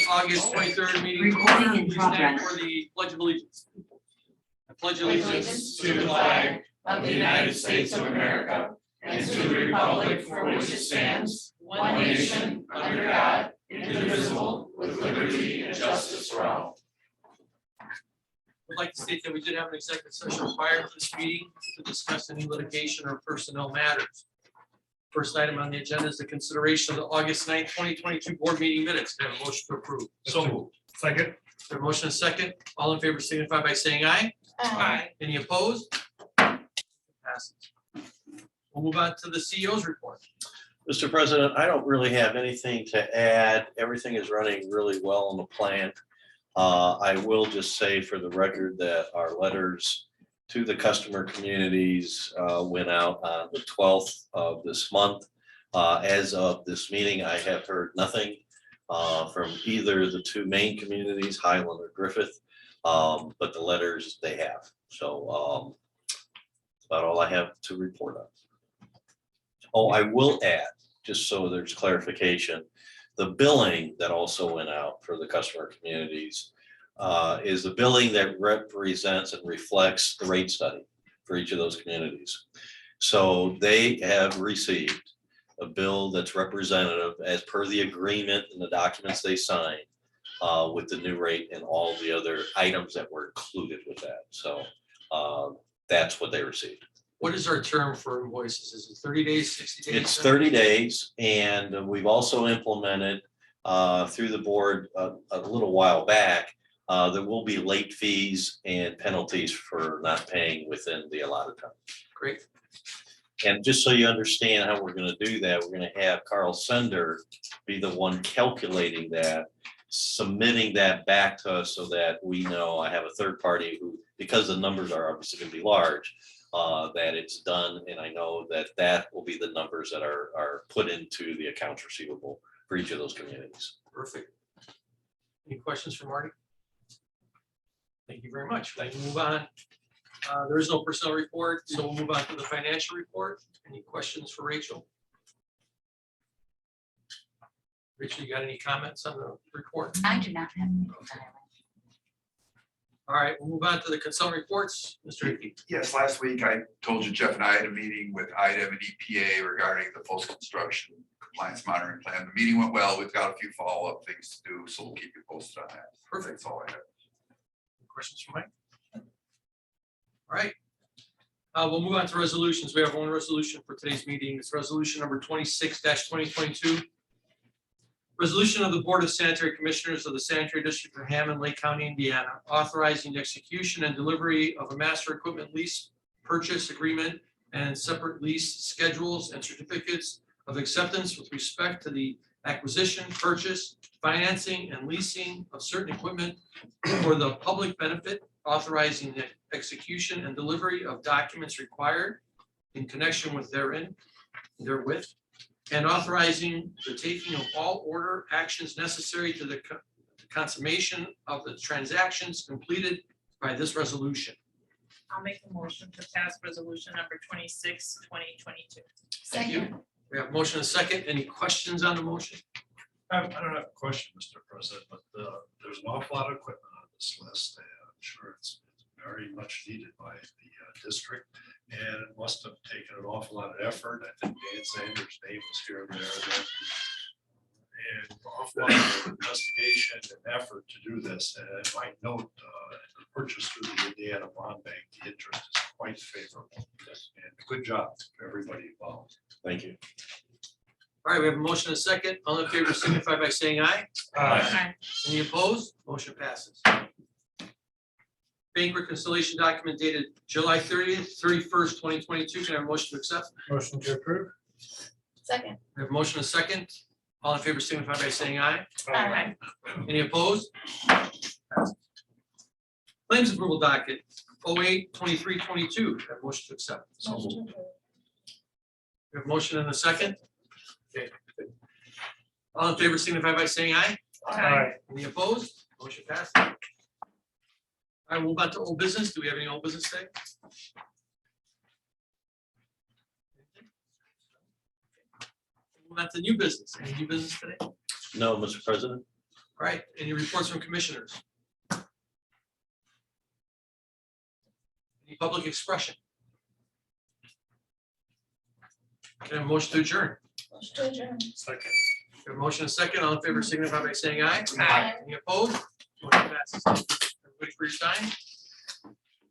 August 23rd meeting. Recording in Please stand progress. for the Pledge of Allegiance. I pledge Allegiance to the flag of the United States of America and to the republic for which it stands, one nation, under God, indivisible, with liberty and justice for all. I'd like to state that we did have an executive session prior to this meeting to discuss any litigation or personnel matters. First item on the agenda is the consideration of the August 9th, 2022 board meeting minutes. Can I have a motion to approve? So moved. Second. There a motion and a second. All in favor signify by saying aye. Aye. Any opposed? Passes. We'll move on to the CEO's report. Mr. President, I don't really have anything to add. Everything is running really well on the plan. I will just say for the record that our letters to the customer communities went out on the 12th of this month. As of this meeting, I have heard nothing from either the two main communities, Highland or Griffith, but the letters they have. So about all I have to report on. Oh, I will add, just so there's clarification, the billing that also went out for the customer communities is the billing that represents and reflects the rate study for each of those communities. So they have received a bill that's representative as per the agreement and the documents they signed with the new rate and all the other items that were included with that. So that's what they received. What is our term for invoices? Is it 30 days, 60 days? It's 30 days, and we've also implemented through the board a little while back, there will be late fees and penalties for not paying within the allotted time. Great. And just so you understand how we're going to do that, we're going to have Carl Sender be the one calculating that, submitting that back to us so that we know. I have a third party who, because the numbers are obviously going to be large, that it's done, and I know that that will be the numbers that are put into the accounts receivable for each of those communities. Perfect. Any questions for Marty? Thank you very much. We can move on. There is no personnel report, so we'll move on to the financial report. Any questions for Rachel? Rachel, you got any comments on the report? I do not have. All right, we'll move on to the consultant reports. Mr. Hickey. Yes, last week I told you Jeff and I had a meeting with IDEM and EPA regarding the post-construction compliance monitoring plan. The meeting went well. We've got a few follow-up things to do, so we'll keep you posted on that. Perfect. That's all I have. Questions for Mike? All right. We'll move on to resolutions. We have one resolution for today's meeting. It's resolution number 26-2022. Resolution of the Board of Sanitary Commissioners of the Sanitary District of Hammond, Lake County, Indiana, authorizing the execution and delivery of a master equipment lease purchase agreement and separate lease schedules and certificates of acceptance with respect to the acquisition, purchase, financing, and leasing of certain equipment for the public benefit, authorizing the execution and delivery of documents required in connection with therewith, and authorizing the taking of all order actions necessary to the consummation of the transactions completed by this resolution. I'll make a motion to pass resolution number 26, 2022. Thank you. We have motion and second. Any questions on the motion? I don't have a question, Mr. President, but there's an awful lot of equipment on this list, and I'm sure it's very much needed by the district. And it must have taken an awful lot of effort. I think Dan Sanders' name was here and there. And an awful lot of investigation and effort to do this. And I might note, the purchase through the Indiana Bond Bank, the interest is quite favorable. And good job to everybody involved. Thank you. All right, we have a motion and a second. All in favor signify by saying aye. Aye. Any opposed? Motion passes. Bank reconciliation document dated July 30th, 31st, 2022. Can I have a motion to accept? Motion to approve. Second. We have a motion and a second. All in favor signify by saying aye. Aye. Any opposed? Claims approval docket 08-23-22. Have a motion to accept. We have a motion and a second. Okay. All in favor signify by saying aye. Aye. Any opposed? Motion passed. I will move on to old business. Do we have any old business today? Move on to new business. Any new business today? No, Mr. President. All right, any reports from commissioners? Any public expression? Can I have a motion to adjourn? Motion to adjourn. Second. We have a motion and a second. All in favor signify by saying aye. Aye. Any opposed? Motion passes. Everybody for your time.